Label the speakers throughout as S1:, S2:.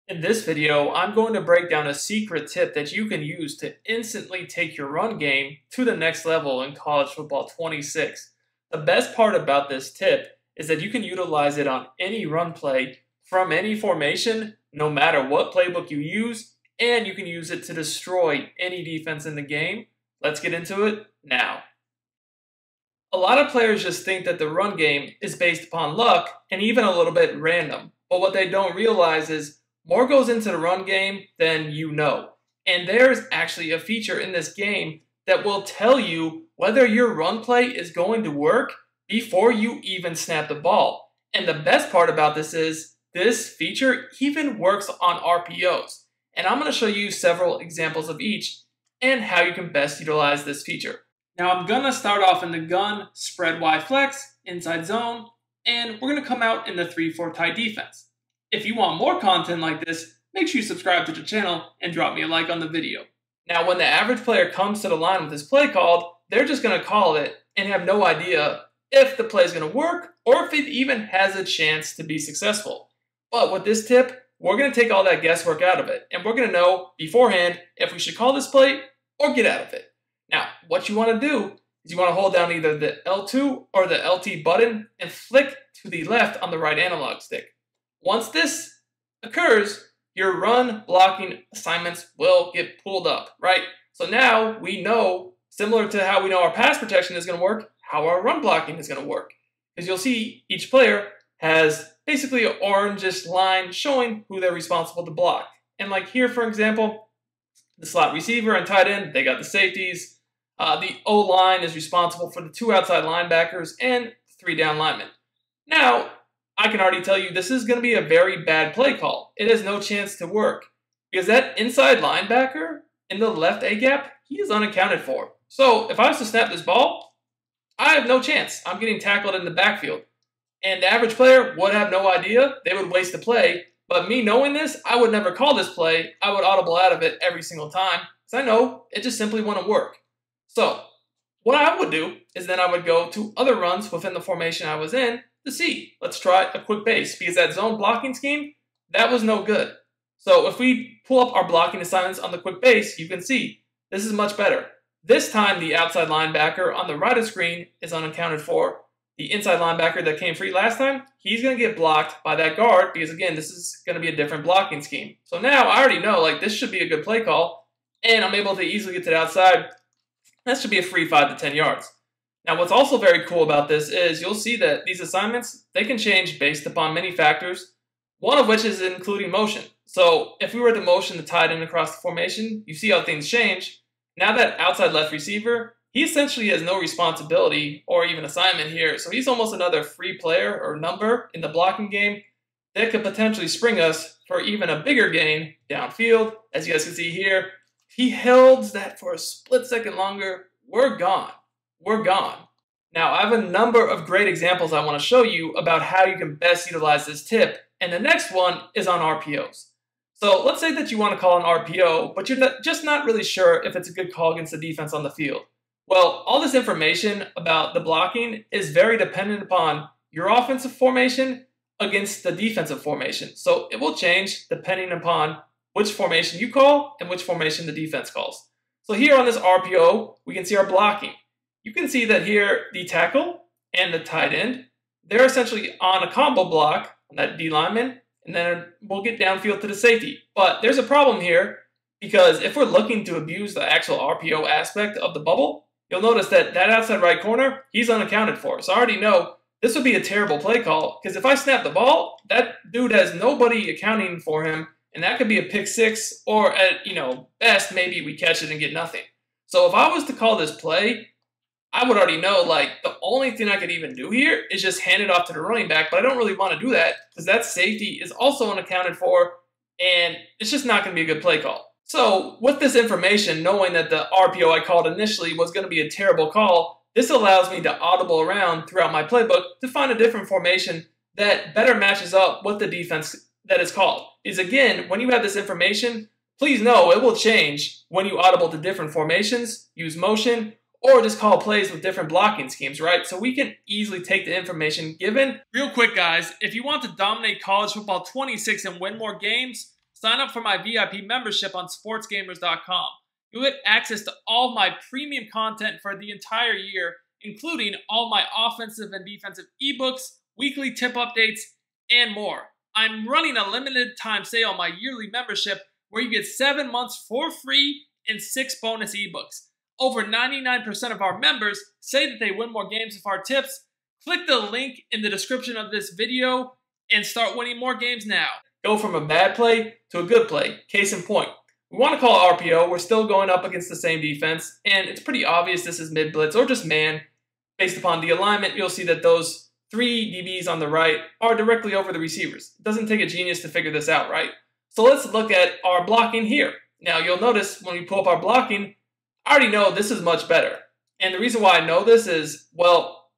S1: In this video, I'm going to break down a secret tip that you can use to instantly take your run game to the next level in college football 26. The best part about this tip is that you can utilize it on any run play from any formation, no matter what playbook you use, and you can use it to destroy any defense in the game. Let's get into it now. A lot of players just think that the run game is based upon luck and even a little bit random, but what they don't realize is more goes into the run game than you know. And there's actually a feature in this game that will tell you whether your run play is going to work before you even snap the ball. And the best part about this is this feature even works on RPOs. And I'm going to show you several examples of each and how you can best utilize this feature. Now I'm going to start off in the gun, spread Y flex, inside zone, and we're going to come out in the 3-4 tight defense. If you want more content like this, make sure you subscribe to the channel and drop me a like on the video. Now, when the average player comes to the line with this play called, they're just going to call it and have no idea if the play is going to work or if it even has a chance to be successful. But with this tip, we're going to take all that guesswork out of it, and we're going to know beforehand if we should call this play or get out of it. Now, what you want to do is you want to hold down either the L2 or the LT button and flick to the left on the right analog stick. Once this occurs, your run blocking assignments will get pulled up, right? So now we know, similar to how we know our pass protection is going to work, how our run blocking is going to work. Because you'll see each player has basically an orangish line showing who they're responsible to block. And like here, for example, the slot receiver and tight end, they got the safeties. The O-line is responsible for the 2 outside linebackers and 3 down linemen. Now, I can already tell you this is going to be a very bad play call. It has no chance to work because that inside linebacker in the left A-gap, he is unaccounted for. So if I was to snap this ball, I have no chance. I'm getting tackled in the backfield. And the average player would have no idea. They would waste the play. But me knowing this, I would never call this play. I would audible out of it every single time because I know it just simply wouldn't work. So what I would do is then I would go to other runs within the formation I was in to see. Let's try a quick base because that zone blocking scheme, that was no good. So if we pull up our blocking assignments on the quick base, you can see this is much better. This time the outside linebacker on the right of screen is unaccounted for. The inside linebacker that came free last time, he's going to get blocked by that guard because again, this is going to be a different blocking scheme. So now I already know like this should be a good play call and I'm able to easily get to the outside. That should be a free 5 to 10 yards. Now, what's also very cool about this is you'll see that these assignments, they can change based upon many factors, one of which is including motion. So if we were to motion the tight end across the formation, you see how things change. Now that outside left receiver, he essentially has no responsibility or even assignment here. So he's almost another free player or number in the blocking game that could potentially spring us for even a bigger gain downfield. As you guys can see here, he held that for a split second longer. We're gone. We're gone. Now, I have a number of great examples I want to show you about how you can best utilize this tip, and the next one is on RPOs. So let's say that you want to call an RPO, but you're just not really sure if it's a good call against the defense on the field. Well, all this information about the blocking is very dependent upon your offensive formation against the defensive formation. So it will change depending upon which formation you call and which formation the defense calls. So here on this RPO, we can see our blocking. You can see that here, the tackle and the tight end, they're essentially on a combo block on that D lineman, and then we'll get downfield to the safety. But there's a problem here because if we're looking to abuse the actual RPO aspect of the bubble, you'll notice that that outside right corner, he's unaccounted for. So I already know this would be a terrible play call because if I snap the ball, that dude has nobody accounting for him, and that could be a pick 6 or at, best, maybe we catch it and get nothing. So if I was to call this play, I would already know, like, the only thing I could even do here is just hand it off to the running back, but I don't really want to do that because that safety is also unaccounted for, and it's just not going to be a good play call. So with this information, knowing that the RPO I called initially was going to be a terrible call, this allows me to audible around throughout my playbook to find a different formation that better matches up with the defense that is called. Is again, when you have this information, please know it will change when you audible to different formations, use motion, or just call plays with different blocking schemes, right? So we can easily take the information given. Real quick, guys, if you want to dominate college football 26 and win more games, sign up for my VIP membership on Sportsgamerz.com. You'll get access to all my premium content for the entire year, including all my offensive and defensive ebooks, weekly tip updates, and more. I'm running a limited time sale on my yearly membership where you get 7 months for free and 6 bonus ebooks. Over 99% of our members say that they win more games with our tips. Click the link in the description of this video and start winning more games now. Go from a bad play to a good play. Case in point. We want to call RPO. We're still going up against the same defense, and it's pretty obvious this is mid-blitz or just man. Based upon the alignment, you'll see that those 3 DBs on the right are directly over the receivers. It doesn't take a genius to figure this out, right? So let's look at our blocking here. Now, you'll notice when we pull up our blocking, I already know this is much better. And the reason why I know this is, well,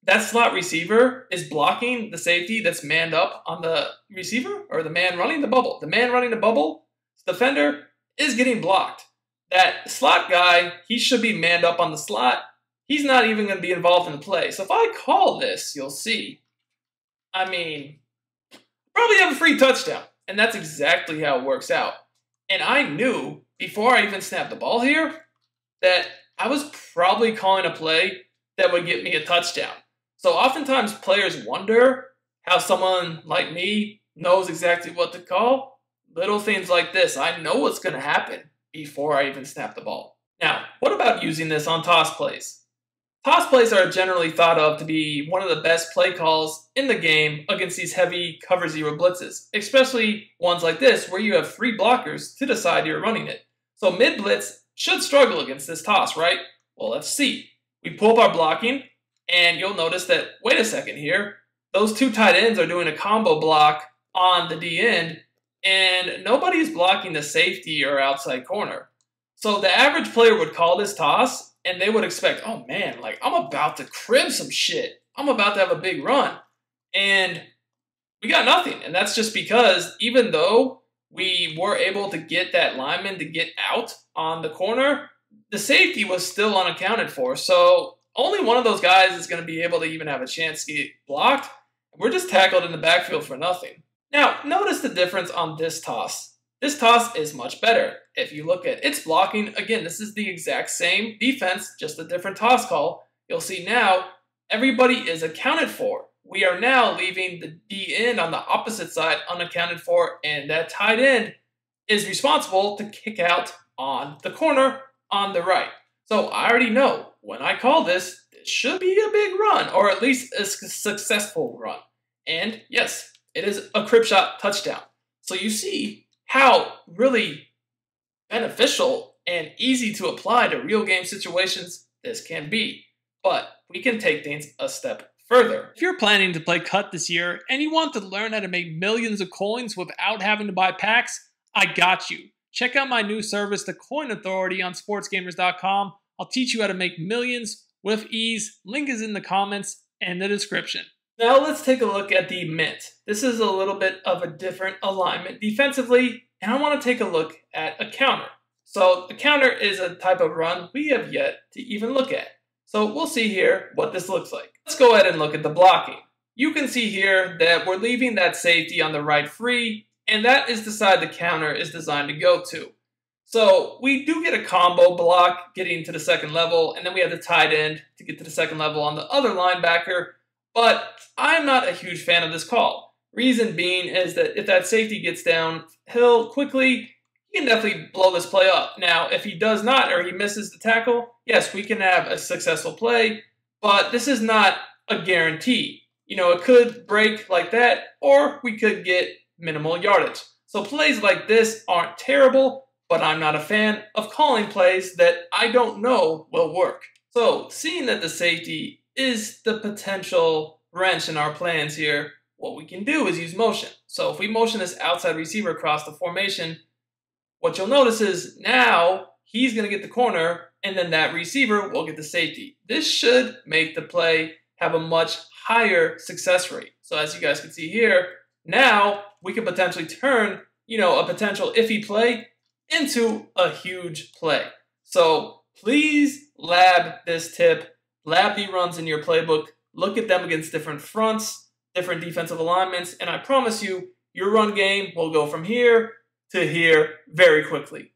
S1: that slot receiver is blocking the safety that's manned up on the receiver or the man running the bubble. The man running the bubble, the defender, is getting blocked. That slot guy, he should be manned up on the slot. He's not even going to be involved in the play. So if I call this, you'll see, probably have a free touchdown. And that's exactly how it works out. And I knew before I even snapped the ball here that I was probably calling a play that would get me a touchdown. So oftentimes players wonder how someone like me knows exactly what to call. Little things like this, I know what's going to happen before I even snap the ball. Now, what about using this on toss plays? Toss plays are generally thought of to be one of the best play calls in the game against these heavy cover zero blitzes, especially ones like this where you have 3 blockers to decide you're running it. So mid-blitz should struggle against this toss, right? Well, let's see. We pull up our blocking, and you'll notice that, wait a second here, those 2 tight ends are doing a combo block on the D end, and nobody's blocking the safety or outside corner. So the average player would call this toss, and they would expect, oh man, like I'm about to crib some shit. I'm about to have a big run. And we got nothing. And that's just because even though we were able to get that lineman to get out on the corner, the safety was still unaccounted for. So only one of those guys is going to be able to even have a chance to get blocked. We're just tackled in the backfield for nothing. Now, notice the difference on this toss. This toss is much better. If you look at its blocking, again, this is the exact same defense, just a different toss call. You'll see now everybody is accounted for. We are now leaving the D end on the opposite side unaccounted for, and that tight end is responsible to kick out on the corner on the right. So I already know when I call this, it should be a big run, or at least a successful run. And yes, it is a crib shot touchdown. So you see how really beneficial and easy to apply to real game situations this can be. But we can take things a step further. If you're planning to play cut this year and you want to learn how to make millions of coins without having to buy packs, I got you. Check out my new service, the Coin Authority, on Sportsgamerz.com. I'll teach you how to make millions with ease. Link is in the comments and the description. Now let's take a look at the mint. This is a little bit of a different alignment defensively, and I want to take a look at a counter. So the counter is a type of run we have yet to even look at. So we'll see here what this looks like. Let's go ahead and look at the blocking. You can see here that we're leaving that safety on the right free, and that is the side the counter is designed to go to. So we do get a combo block getting to the second level, and then we have the tight end to get to the second level on the other linebacker. But I'm not a huge fan of this call. Reason being is that if that safety gets downhill quickly, he can definitely blow this play up. Now, if he does not, or he misses the tackle, yes, we can have a successful play, but this is not a guarantee. You know, it could break like that, or we could get minimal yardage. So plays like this aren't terrible, but I'm not a fan of calling plays that I don't know will work. So, seeing that the safety is the potential wrench in our plans here, what we can do is use motion. So if we motion this outside receiver across the formation, what you'll notice is now he's going to get the corner, and then that receiver will get the safety. This should make the play have a much higher success rate. So as you guys can see here, now we can potentially turn, a potential iffy play into a huge play. So please lab this tip. Lab the runs in your playbook, look at them against different fronts, different defensive alignments, and I promise you, your run game will go from here to hear very quickly.